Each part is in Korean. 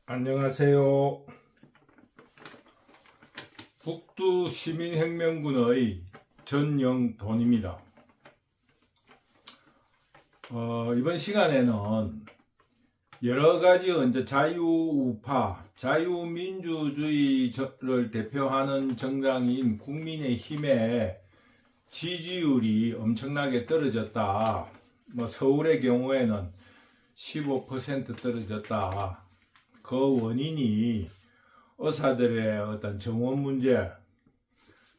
안녕하세요. 북두 시민혁명군의 전영돈입니다. 이번 시간에는 여러가지 이제 자유우파, 자유민주주의를 대표하는 정당인 국민의힘의 지지율이 엄청나게 떨어졌다. 서울의 경우에는 15% 떨어졌다. 그 원인이 의사들의 어떤 정원 문제,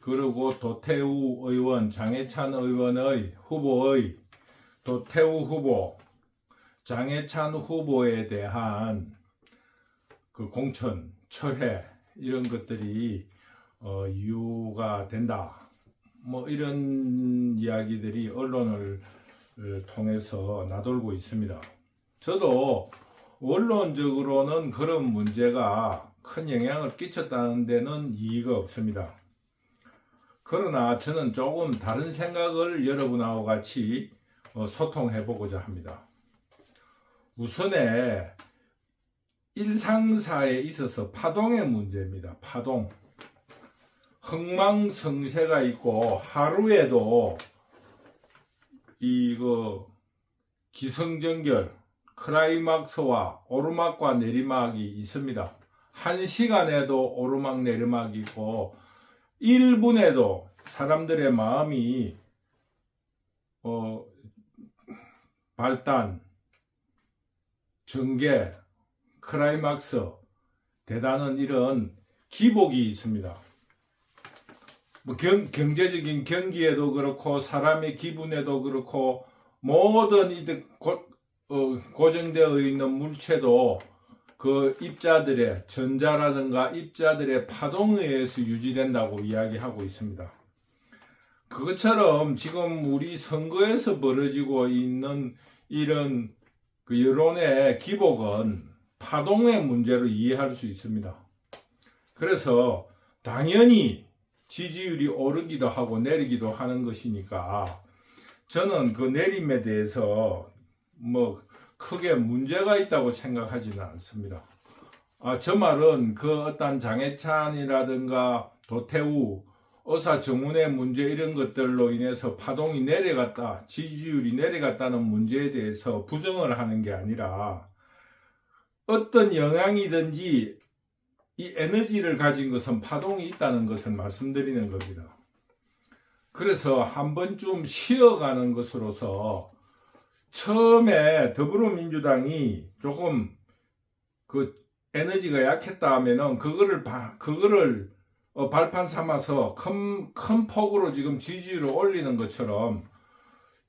그리고 도태우 의원, 장해찬 의원의 후보의 도태우 후보, 장해찬 후보에 대한 그 공천, 철회 이런 것들이 이유가 된다. 이런 이야기들이 언론을 통해서 나돌고 있습니다. 저도 원론적으로는 그런 문제가 큰 영향을 끼쳤다는 데는 이의가 없습니다. 그러나 저는 조금 다른 생각을 여러분하고 같이 소통해 보고자 합니다. 우선에 일상사에 있어서 파동의 문제입니다. 파동. 흥망성쇠가 있고 하루에도 이거 기승전결, 클라이막스와 오르막과 내리막이 있습니다. 1시간에도 오르막 내리막이 있고 1분에도 사람들의 마음이 발단, 전개, 클라이막스, 대단한 이런 기복이 있습니다. 경제적인 경기에도 그렇고 사람의 기분에도 그렇고 모든 고정되어 있는 물체도 그 입자들의 전자라든가 입자들의 파동에 의해서 유지된다고 이야기하고 있습니다. 그것처럼 지금 우리 선거에서 벌어지고 있는 이런 그 여론의 기복은 파동의 문제로 이해할 수 있습니다. 그래서 당연히 지지율이 오르기도 하고 내리기도 하는 것이니까 저는 그 내림에 대해서 크게 문제가 있다고 생각하지는 않습니다. 저 말은 그 어떤 장해찬이라든가 도태우, 의사 정원의 문제 이런 것들로 인해서 파동이 내려갔다, 지지율이 내려갔다는 문제에 대해서 부정을 하는 게 아니라 어떤 영향이든지 이 에너지를 가진 것은 파동이 있다는 것을 말씀드리는 겁니다. 그래서 한 번쯤 쉬어가는 것으로서 처음에 더불어민주당이 조금 그 에너지가 약했다 하면은 그거를 발판 삼아서 큰 폭으로 지금 지지율을 올리는 것처럼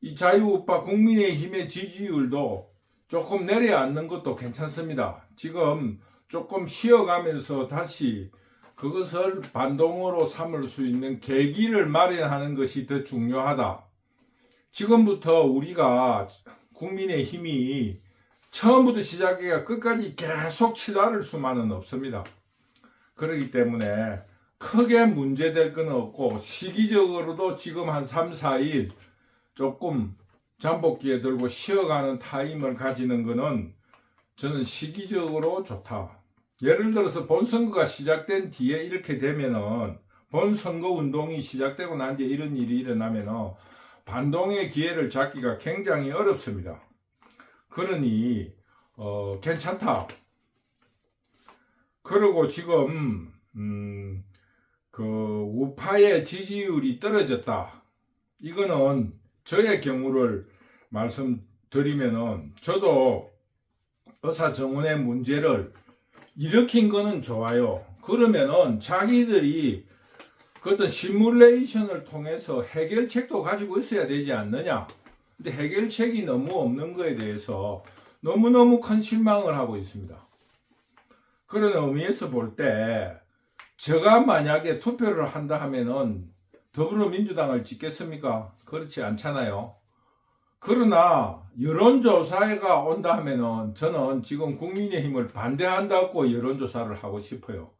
이 자유우파 국민의힘의 지지율도 조금 내려앉는 것도 괜찮습니다. 지금 조금 쉬어가면서 다시 그것을 반동으로 삼을 수 있는 계기를 마련하는 것이 더 중요하다. 지금부터 우리가 국민의힘이 처음부터 시작해가 끝까지 계속 치달을 수만은 없습니다. 그렇기 때문에 크게 문제될 건 없고 시기적으로도 지금 한 3, 4일 조금 잠복기에 들고 쉬어가는 타임을 가지는 것은 저는 시기적으로 좋다. 예를 들어서 본선거가 시작된 뒤에 이렇게 되면은 본선거 운동이 시작되고 난 뒤에 이런 일이 일어나면은 반동의 기회를 잡기가 굉장히 어렵습니다. 그러니 괜찮다. 그리고 지금 그 우파의 지지율이 떨어졌다. 이거는 저의 경우를 말씀드리면은 저도 의사 정원의 문제를 일으킨 거는 좋아요. 그러면은 자기들이 그 어떤 시뮬레이션을 통해서 해결책도 가지고 있어야 되지 않느냐. 근데 해결책이 너무 없는 거에 대해서 너무너무 큰 실망을 하고 있습니다. 그런 의미에서 볼 때 제가 만약에 투표를 한다 하면은 더불어민주당을 찍겠습니까? 그렇지 않잖아요. 그러나 여론조사가 온다 하면은 저는 지금 국민의힘을 반대한다고 여론조사를 하고 싶어요.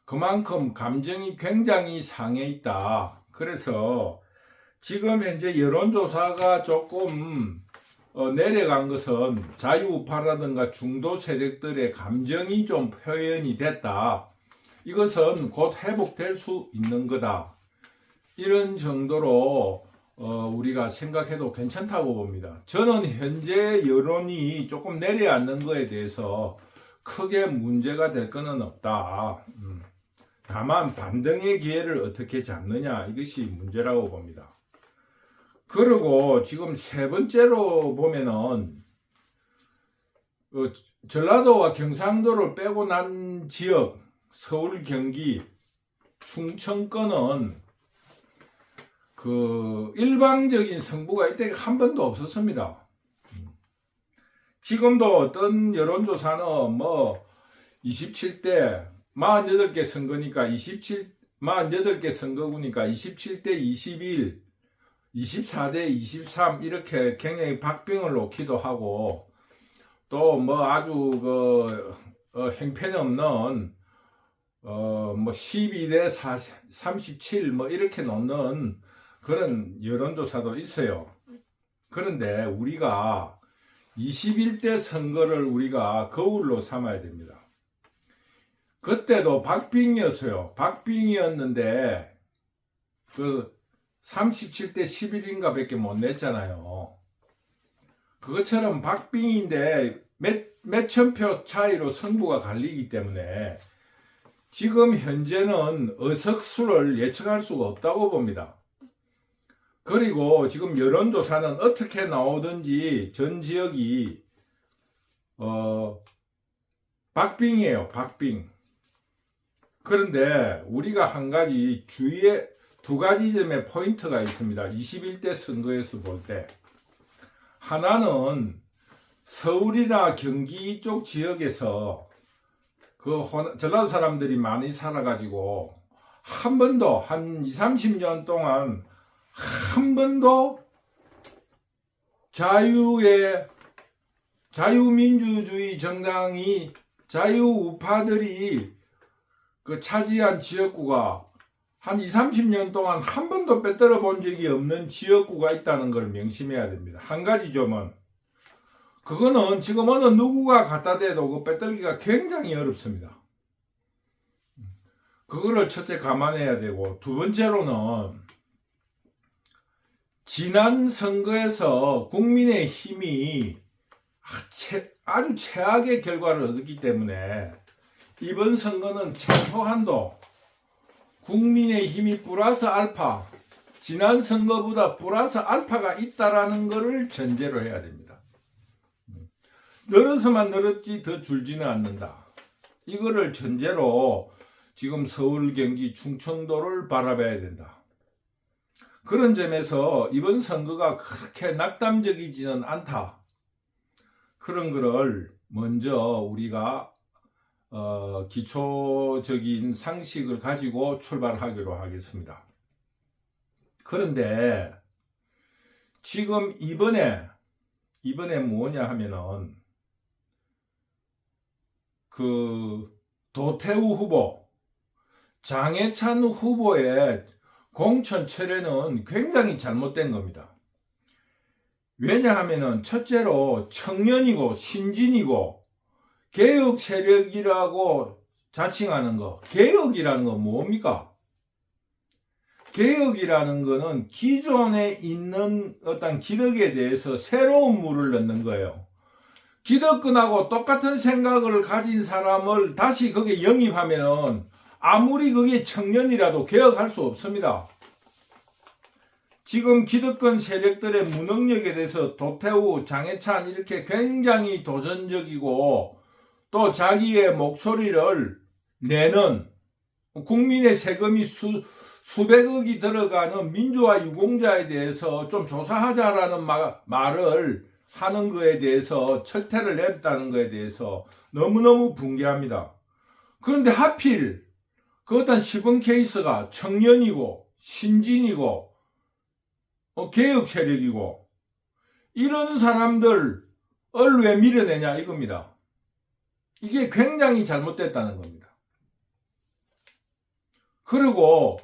그만큼 감정이 굉장히 상해 있다. 그래서 지금 현재 여론조사가 조금 내려간 것은 자유우파라든가 중도 세력들의 감정이 좀 표현이 됐다. 이것은 곧 회복될 수 있는 거다. 이런 정도로 우리가 생각해도 괜찮다고 봅니다. 저는 현재 여론이 조금 내려앉는 거에 대해서 크게 문제가 될 거는 없다. 다만 반등의 기회를 어떻게 잡느냐, 이것이 문제라고 봅니다. 그리고 지금 세 번째로 보면은 전라도와 경상도를 빼고 난 지역, 서울, 경기, 충청권은 일방적인 승부가 이때 한 번도 없었습니다. 지금도 어떤 여론조사는 27대 48개 선거니까 48개 선거구니까 27대 21, 24대 23 이렇게 굉장히 박빙을 놓기도 하고, 또 아주 형편없는 12대 37 이렇게 놓는 그런 여론조사도 있어요. 그런데 우리가 21대 선거를 우리가 거울로 삼아야 됩니다. 그때도 박빙이었어요. 박빙이었는데 37대 11인가 밖에 못 냈잖아요. 그것처럼 박빙인데 몇천 표 차이로 승부가 갈리기 때문에 지금 현재는 의석수를 예측할 수가 없다고 봅니다. 그리고 지금 여론조사는 어떻게 나오든지 전 지역이 박빙이에요. 박빙. 그런데 우리가 한 가지 주의에 두 가지 점의 포인트가 있습니다. 21대 선거에서 볼 때. 하나는 서울이나 경기 쪽 지역에서 전라도 사람들이 많이 살아가지고 한 번도 한 20, 30년 동안 한 번도 자유민주주의 정당이 자유우파들이 차지한 지역구가 한 20, 30년 동안 한 번도 빼들어 본 적이 없는 지역구가 있다는 걸 명심해야 됩니다. 한 가지 점은 그거는 지금 어느 누구가 갖다 대도 그 빼들기가 굉장히 어렵습니다. 그거를 첫째 감안해야 되고, 두 번째로는 지난 선거에서 국민의힘이 아주 최악의 결과를 얻었기 때문에 이번 선거는 최소한도 국민의힘이 플러스 알파, 지난 선거보다 플러스 알파가 있다라는 것을 전제로 해야 됩니다. 늘어서만 늘었지 더 줄지는 않는다. 이거를 전제로 지금 서울, 경기, 충청도를 바라봐야 된다. 그런 점에서 이번 선거가 그렇게 낙담적이지는 않다. 그런 거를 먼저 우리가 기초적인 상식을 가지고 출발하기로 하겠습니다. 그런데 지금 이번에 뭐냐 하면은 도태우 후보, 장해찬 후보의 공천 철회는 굉장히 잘못된 겁니다. 왜냐하면은 첫째로 청년이고 신진이고 개혁 세력이라고 자칭하는 거. 개혁이라는 건 뭡니까? 개혁이라는 거는 기존에 있는 어떤 기득에 대해서 새로운 물을 넣는 거예요. 기득권하고 똑같은 생각을 가진 사람을 다시 거기에 영입하면 아무리 그게 청년이라도 개혁할 수 없습니다. 지금 기득권 세력들의 무능력에 대해서 도태우, 장해찬 이렇게 굉장히 도전적이고 또 자기의 목소리를 내는, 국민의 세금이 수백억이 들어가는 민주화 유공자에 대해서 좀 조사하자라는 말을 하는 거에 대해서 철퇴를 냈다는 거에 대해서 너무너무 분개합니다. 그런데 하필 그 어떤 시범 케이스가 청년이고 신진이고 개혁 세력이고 이런 사람들을 왜 밀어내냐 이겁니다. 이게 굉장히 잘못됐다는 겁니다. 그리고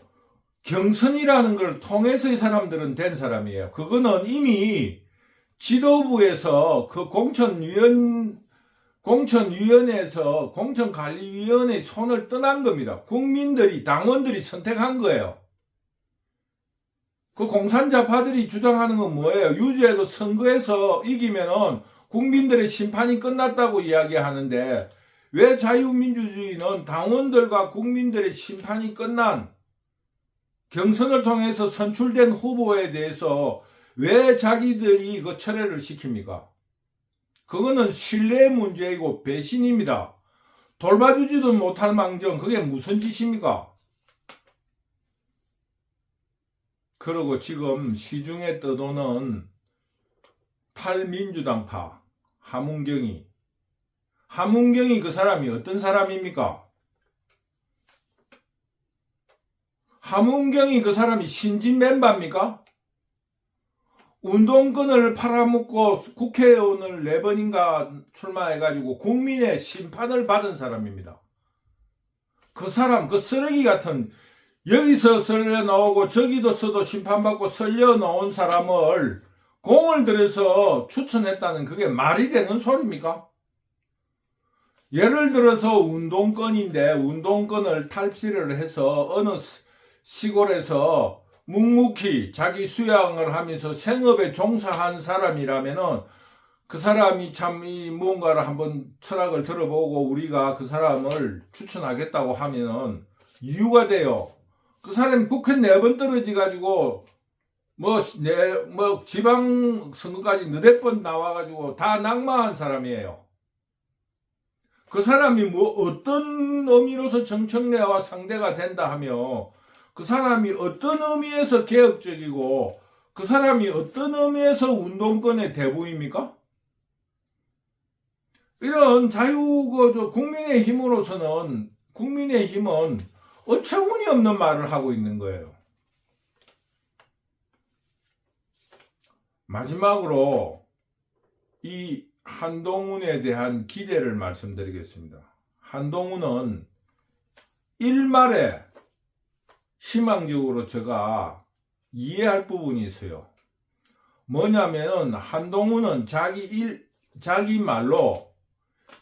경선이라는 걸 통해서 이 사람들은 된 사람이에요. 그거는 이미 지도부에서 그 공천위원회에서 공천관리위원회의 손을 떠난 겁니다. 국민들이, 당원들이 선택한 거예요. 그 공산자파들이 주장하는 건 뭐예요? 유죄도 선거에서 이기면은 국민들의 심판이 끝났다고 이야기하는데, 왜 자유민주주의는 당원들과 국민들의 심판이 끝난 경선을 통해서 선출된 후보에 대해서 왜 자기들이 그 철회를 시킵니까? 그거는 신뢰 문제이고 배신입니다. 돌봐주지도 못할 망정, 그게 무슨 짓입니까? 그리고 지금 시중에 떠도는 탈민주당파 하문경이 그 사람이 어떤 사람입니까? 하문경이 그 사람이 신진 멤버입니까? 운동권을 팔아먹고 국회의원을 4번인가 출마해가지고 국민의 심판을 받은 사람입니다. 그 사람, 그 쓰레기 같은, 여기서 썰려 나오고 저기도 써도 심판받고 썰려 나온 사람을 공을 들여서 추천했다는 그게 말이 되는 소리입니까? 예를 들어서 운동권인데 운동권을 탈피를 해서 어느 시골에서 묵묵히 자기 수양을 하면서 생업에 종사한 사람이라면은 그 사람이 참 이 무언가를 한번 철학을 들어보고 우리가 그 사람을 추천하겠다고 하면은 이유가 돼요. 그 사람이 국회 4번 떨어지가지고 지방선거까지 4번 나와가지고 다 낙마한 사람이에요. 그 사람이 어떤 의미로서 정청래와 상대가 된다 하며 그 사람이 어떤 의미에서 개혁적이고 그 사람이 어떤 의미에서 운동권의 대부입니까? 이런 국민의힘은 어처구니 없는 말을 하고 있는 거예요. 마지막으로 이 한동훈에 대한 기대를 말씀드리겠습니다. 한동훈은 일말에 희망적으로 제가 이해할 부분이 있어요. 뭐냐면은 한동훈은 자기 말로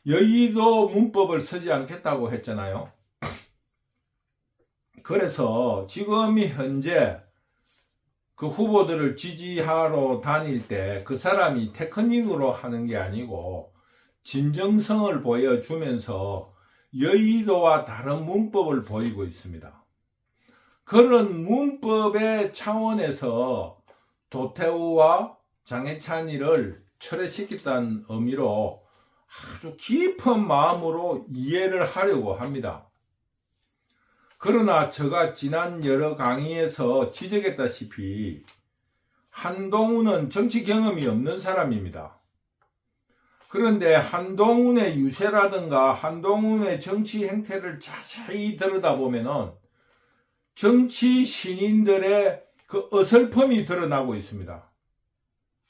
여의도 문법을 쓰지 않겠다고 했잖아요. 그래서 지금 현재 그 후보들을 지지하러 다닐 때 그 사람이 테크닉으로 하는 게 아니고 진정성을 보여주면서 여의도와 다른 문법을 보이고 있습니다. 그런 문법의 차원에서 도태우와 장해찬이를 철회시켰다는 의미로 아주 깊은 마음으로 이해를 하려고 합니다. 그러나 제가 지난 여러 강의에서 지적했다시피 한동훈은 정치 경험이 없는 사람입니다. 그런데 한동훈의 유세라든가 한동훈의 정치 행태를 자세히 들여다보면은 정치 신인들의 그 어설픔이 드러나고 있습니다.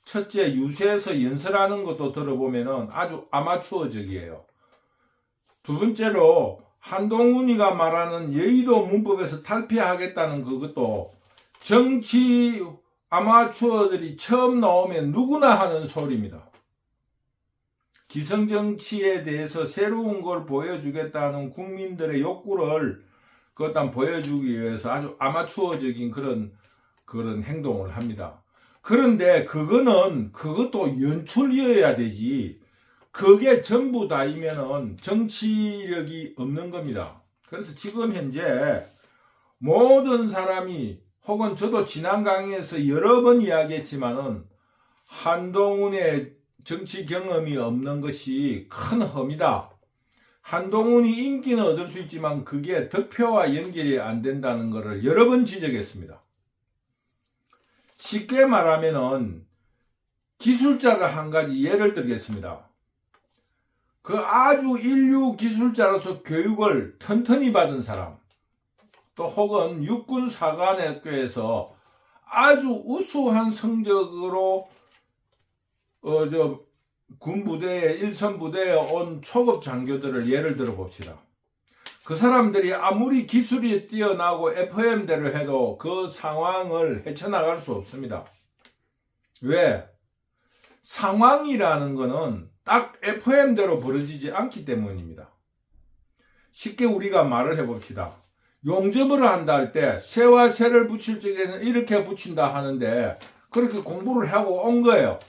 첫째, 유세에서 연설하는 것도 들어보면은 아주 아마추어적이에요. 두 번째로 한동훈이가 말하는 여의도 문법에서 탈피하겠다는 그것도 정치 아마추어들이 처음 나오면 누구나 하는 소리입니다. 기성정치에 대해서 새로운 걸 보여주겠다는 국민들의 욕구를 그것도 보여주기 위해서 아주 아마추어적인 그런 행동을 합니다. 그런데 그것도 연출이어야 되지. 그게 전부 다이면은 정치력이 없는 겁니다. 그래서 지금 현재 모든 사람이 혹은 저도 지난 강의에서 여러 번 이야기했지만은 한동훈의 정치 경험이 없는 것이 큰 흠이다. 한동훈이 인기는 얻을 수 있지만 그게 득표와 연결이 안 된다는 것을 여러 번 지적했습니다. 쉽게 말하면은 기술자를 한 가지 예를 들겠습니다. 그 아주 인류 기술자로서 교육을 튼튼히 받은 사람, 또 혹은 육군 사관학교에서 아주 우수한 성적으로 군부대에 일선부대에 온 초급 장교들을 예를 들어 봅시다. 그 사람들이 아무리 기술이 뛰어나고 FM대로 해도 그 상황을 헤쳐나갈 수 없습니다. 왜? 상황이라는 거는 딱 FM대로 벌어지지 않기 때문입니다. 쉽게 우리가 말을 해봅시다. 용접을 한다 할 때 쇠와 쇠를 붙일 적에는 이렇게 붙인다 하는데 그렇게 공부를 하고 온 거예요.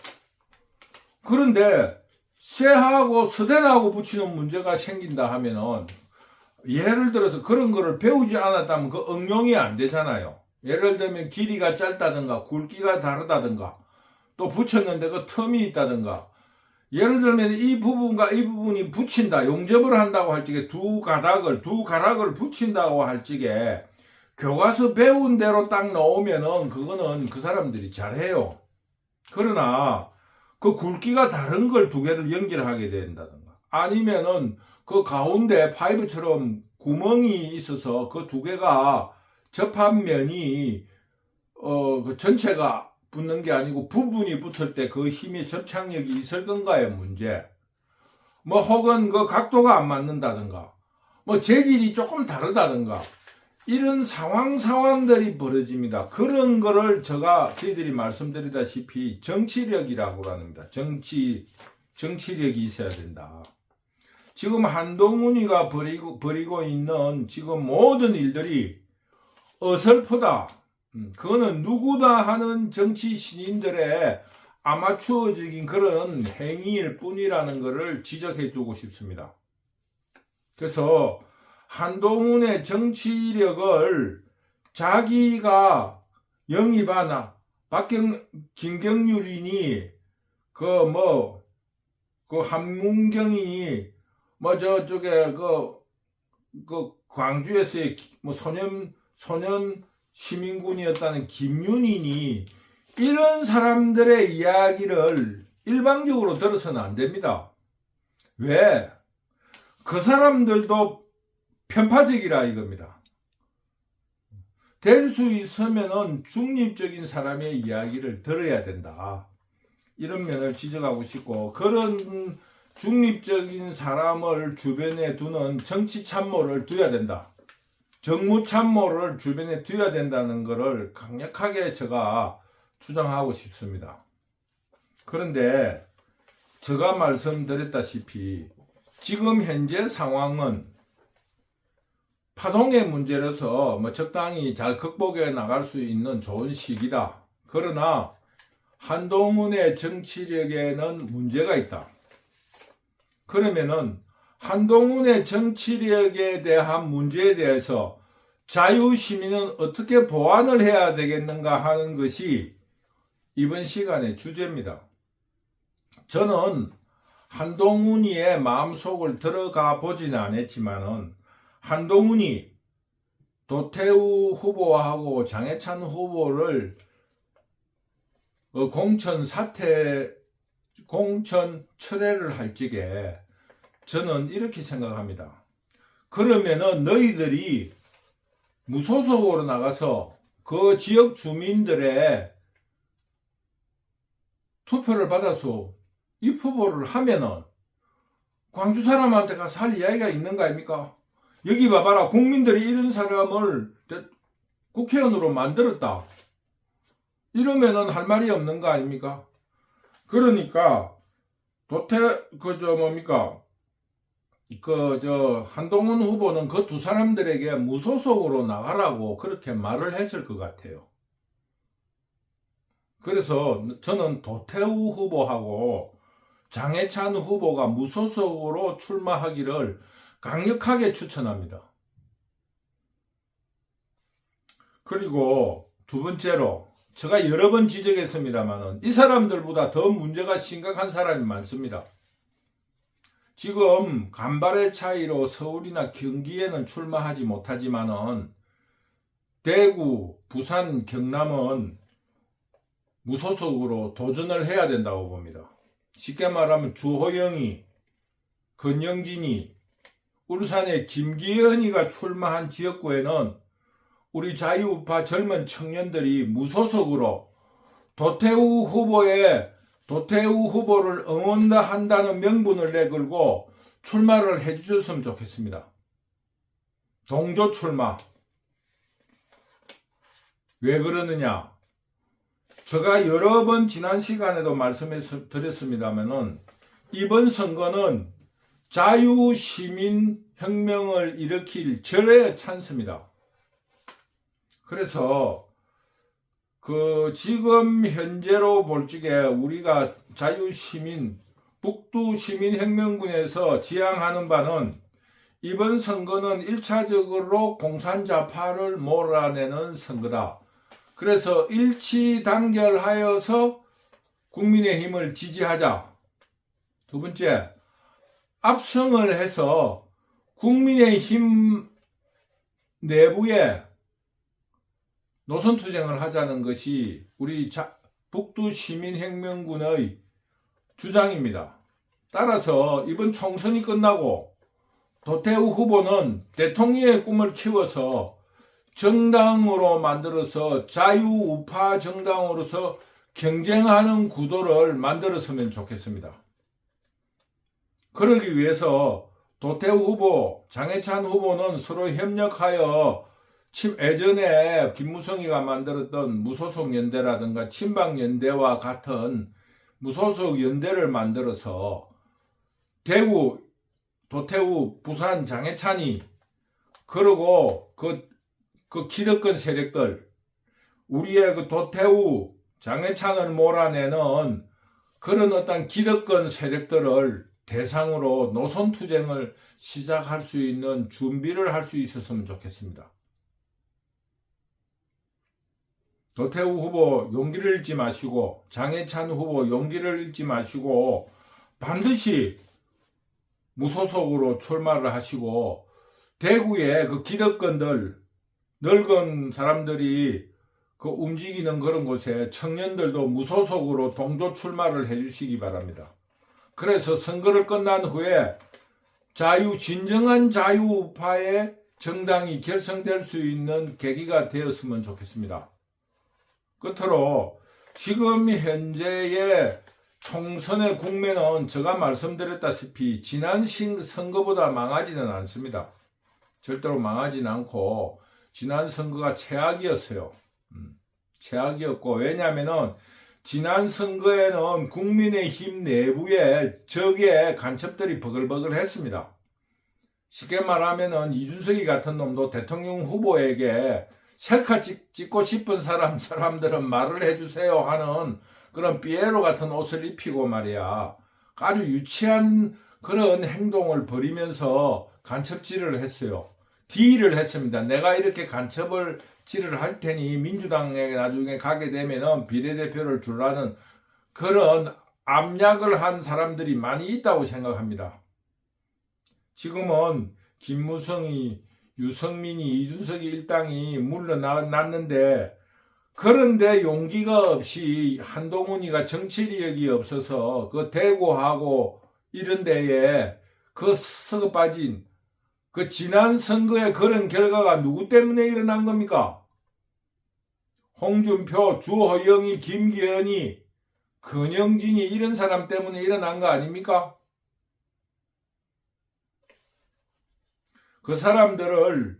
그런데 쇠하고 서댄하고 붙이는 문제가 생긴다 하면은 예를 들어서 그런 거를 배우지 않았다면 그 응용이 안 되잖아요. 예를 들면 길이가 짧다든가 굵기가 다르다든가 또 붙였는데 그 틈이 있다든가 예를 들면 이 부분과 이 부분이 붙인다 용접을 한다고 할 적에 두 가락을 붙인다고 할 적에 교과서 배운 대로 딱 나오면은 그거는 그 사람들이 잘해요. 그러나 그 굵기가 다른 걸 두 개를 연결하게 된다든가 아니면은 그 가운데 파이브처럼 구멍이 있어서 그 두 개가 접한 면이 그 전체가 붙는 게 아니고 부분이 붙을 때 그 힘의 접착력이 있을 건가의 문제. 뭐 혹은 그 각도가 안 맞는다든가 뭐 재질이 조금 다르다든가 이런 상황들이 벌어집니다. 그런 거를 저희들이 말씀드리다시피 정치력이라고 합니다. 정치력이 있어야 된다. 지금 한동훈이가 벌이고 있는 지금 모든 일들이 어설프다. 그거는 누구나 하는 정치 신인들의 아마추어적인 그런 행위일 뿐이라는 것을 지적해 두고 싶습니다. 그래서 한동훈의 정치력을 자기가 영입하나 김경률이니 그 한문경이니 뭐 저쪽에 그 광주에서의 뭐 소년 시민군이었다는 김윤인이 이런 사람들의 이야기를 일방적으로 들어서는 안 됩니다. 왜? 그 사람들도 편파적이라 이겁니다. 될 수 있으면은 중립적인 사람의 이야기를 들어야 된다. 이런 면을 지적하고 싶고 그런 중립적인 사람을 주변에 두는 정치 참모를 둬야 된다. 정무 참모를 주변에 둬야 된다는 것을 강력하게 제가 주장하고 싶습니다. 그런데 제가 말씀드렸다시피 지금 현재 상황은 파동의 문제로서 뭐 적당히 잘 극복해 나갈 수 있는 좋은 시기다. 그러나 한동훈의 정치력에는 문제가 있다. 그러면은 한동훈의 정치력에 대한 문제에 대해서 자유시민은 어떻게 보완을 해야 되겠는가 하는 것이 이번 시간의 주제입니다. 저는 한동훈이의 마음속을 들어가 보지는 않았지만은 한동훈이 도태우 후보하고 장해찬 후보를 공천 철회를 할 적에 저는 이렇게 생각합니다. 그러면은 너희들이 무소속으로 나가서 그 지역 주민들의 투표를 받아서 이 후보를 하면은 광주 사람한테 가서 할 이야기가 있는 거 아닙니까? 여기 봐봐라. 국민들이 이런 사람을 국회의원으로 만들었다. 이러면은 할 말이 없는 거 아닙니까? 그러니까 한동훈 후보는 그 두 사람들에게 무소속으로 나가라고 그렇게 말을 했을 것 같아요. 그래서 저는 도태우 후보하고 장해찬 후보가 무소속으로 출마하기를 강력하게 추천합니다. 그리고 두 번째로 제가 여러 번 지적했습니다만은 이 사람들보다 더 문제가 심각한 사람이 많습니다. 지금 간발의 차이로 서울이나 경기에는 출마하지 못하지만은 대구, 부산, 경남은 무소속으로 도전을 해야 된다고 봅니다. 쉽게 말하면 주호영이, 권영진이, 울산의 김기현이가 출마한 지역구에는 우리 자유우파 젊은 청년들이 무소속으로 도태우 후보를 응원한다는 명분을 내걸고 출마를 해주셨으면 좋겠습니다. 동조 출마. 왜 그러느냐? 제가 여러 번 지난 시간에도 말씀해 드렸습니다만은 이번 선거는 자유시민혁명을 일으킬 절의 찬스입니다. 그래서 지금 현재로 볼 적에 우리가 북두시민혁명군에서 지향하는 바는 이번 선거는 1차적으로 공산좌파를 몰아내는 선거다. 그래서 일치단결하여서 국민의힘을 지지하자. 두 번째, 압승을 해서 국민의힘 내부에 노선투쟁을 하자는 것이 우리 북두시민혁명군의 주장입니다. 따라서 이번 총선이 끝나고 도태우 후보는 대통령의 꿈을 키워서 정당으로 만들어서 자유우파 정당으로서 경쟁하는 구도를 만들었으면 좋겠습니다. 그러기 위해서 도태우 후보, 장해찬 후보는 서로 협력하여 예전에 김무성이가 만들었던 무소속 연대라든가 친박연대와 같은 무소속 연대를 만들어서 대구, 도태우, 부산, 장해찬이 그러고 그 기득권 세력들, 우리의 도태우, 장해찬을 몰아내는 그런 어떤 기득권 세력들을 대상으로 노선투쟁을 시작할 수 있는 준비를 할 수 있었으면 좋겠습니다. 도태우 후보 용기를 잃지 마시고 장해찬 후보 용기를 잃지 마시고 반드시 무소속으로 출마를 하시고 대구의 그 기득권들 늙은 사람들이 움직이는 그런 곳에 청년들도 무소속으로 동조 출마를 해주시기 바랍니다. 그래서 선거를 끝난 후에 진정한 자유우파의 정당이 결성될 수 있는 계기가 되었으면 좋겠습니다. 끝으로 지금 현재의 총선의 국면은 제가 말씀드렸다시피 지난 선거보다 망하지는 않습니다. 절대로 망하지는 않고 지난 선거가 최악이었어요. 최악이었고, 왜냐하면 지난 선거에는 국민의힘 내부에 적의 간첩들이 버글버글 했습니다. 쉽게 말하면 이준석이 같은 놈도 대통령 후보에게 셀카 찍고 싶은 사람들은 말을 해주세요 하는 그런 피에로 같은 옷을 입히고 말이야. 아주 유치한 그런 행동을 벌이면서 간첩질을 했어요. 딜을 했습니다. 내가 이렇게 간첩질을 할 테니 민주당에 나중에 가게 되면은 비례대표를 주라는 그런 압력을 한 사람들이 많이 있다고 생각합니다. 지금은 김무성이, 유승민이, 이준석이 일당이 물러났는데, 그런데 용기가 없이 한동훈이가 정치력이 없어서 대구하고 이런 데에 썩어 빠진 지난 선거의 그런 결과가 누구 때문에 일어난 겁니까? 홍준표, 주호영이, 김기현이, 권영진이 이런 사람 때문에 일어난 거 아닙니까? 그 사람들을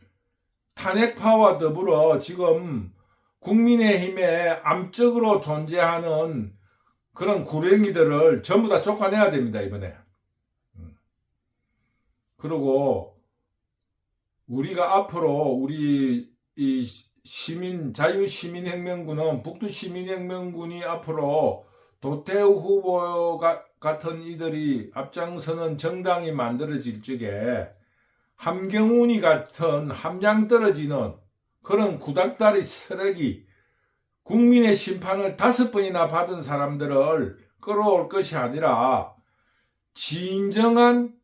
탄핵파와 더불어 지금 국민의힘에 암적으로 존재하는 그런 구렁이들을 전부 다 쫓아내야 됩니다, 이번에. 그리고 우리가 앞으로 우리 자유시민혁명군은 북두시민혁명군이 앞으로 도태우 후보 같은 이들이 앞장서는 정당이 만들어질 적에 함경훈이 같은 함량 떨어지는 그런 구닥다리 쓰레기, 국민의 심판을 5번이나 받은 사람들을 끌어올 것이 아니라 진정한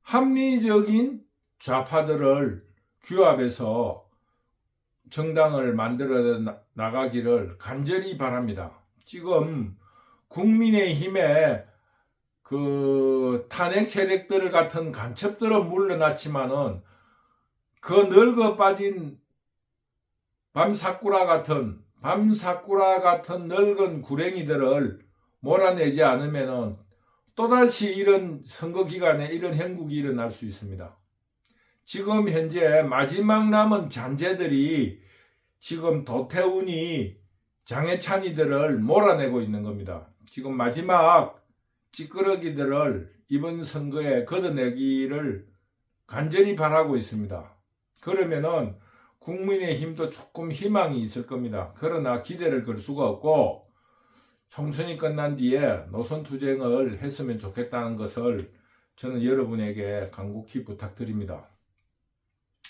합리적인 좌파들을 규합해서 정당을 만들어 나가기를 간절히 바랍니다. 지금 국민의힘에 탄핵 세력들 같은 간첩들은 물러났지만은 늙어 빠진 밤사쿠라 같은 늙은 구랭이들을 몰아내지 않으면은 또다시 이런 선거 기간에 이런 형국이 일어날 수 있습니다. 지금 현재 마지막 남은 잔재들이 지금 도태훈이 장애찬이들을 몰아내고 있는 겁니다. 지금 마지막 찌끄러기들을 이번 선거에 걷어내기를 간절히 바라고 있습니다. 그러면은 국민의힘도 조금 희망이 있을 겁니다. 그러나 기대를 걸 수가 없고 총선이 끝난 뒤에 노선투쟁을 했으면 좋겠다는 것을 저는 여러분에게 간곡히 부탁드립니다.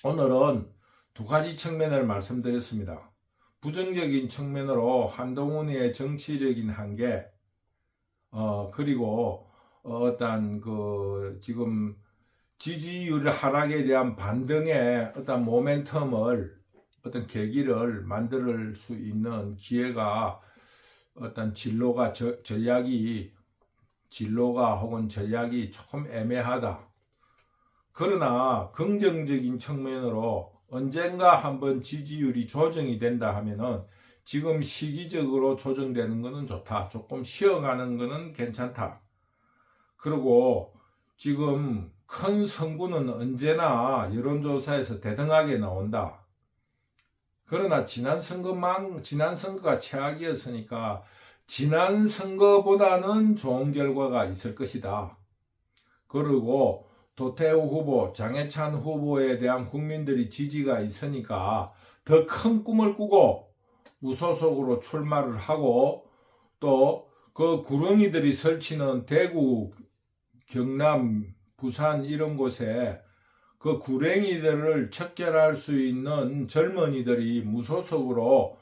오늘은 두 가지 측면을 말씀드렸습니다. 부정적인 측면으로 한동훈의 정치적인 한계, 그리고 어떤 지금 지지율 하락에 대한 반등의 어떤 모멘텀을, 어떤 계기를 만들 수 있는 기회가, 어떤 진로가 혹은 전략이 조금 애매하다. 그러나 긍정적인 측면으로 언젠가 한번 지지율이 조정이 된다 하면은 지금 시기적으로 조정되는 것은 좋다. 조금 쉬어가는 것은 괜찮다. 그리고 지금 큰 선구는 언제나 여론조사에서 대등하게 나온다. 그러나 지난 선거가 최악이었으니까 지난 선거보다는 좋은 결과가 있을 것이다. 그리고 도태우 후보, 장해찬 후보에 대한 국민들이 지지가 있으니까 더 큰 꿈을 꾸고 무소속으로 출마를 하고 또 그 구렁이들이 설치는 대구, 경남, 부산 이런 곳에 그 구렁이들을 척결할 수 있는 젊은이들이 무소속으로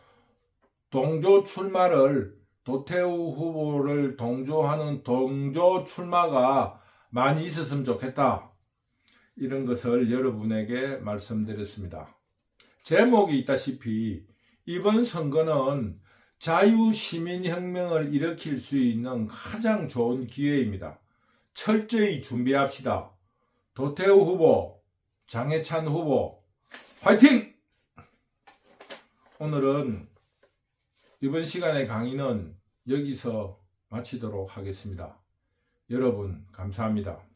동조 출마를, 도태우 후보를 동조하는 동조 출마가 많이 있었으면 좋겠다. 이런 것을 여러분에게 말씀드렸습니다. 제목이 있다시피 이번 선거는 자유시민혁명을 일으킬 수 있는 가장 좋은 기회입니다. 철저히 준비합시다. 도태우 후보, 장해찬 후보, 화이팅! 오늘은 이번 시간의 강의는 여기서 마치도록 하겠습니다. 여러분 감사합니다.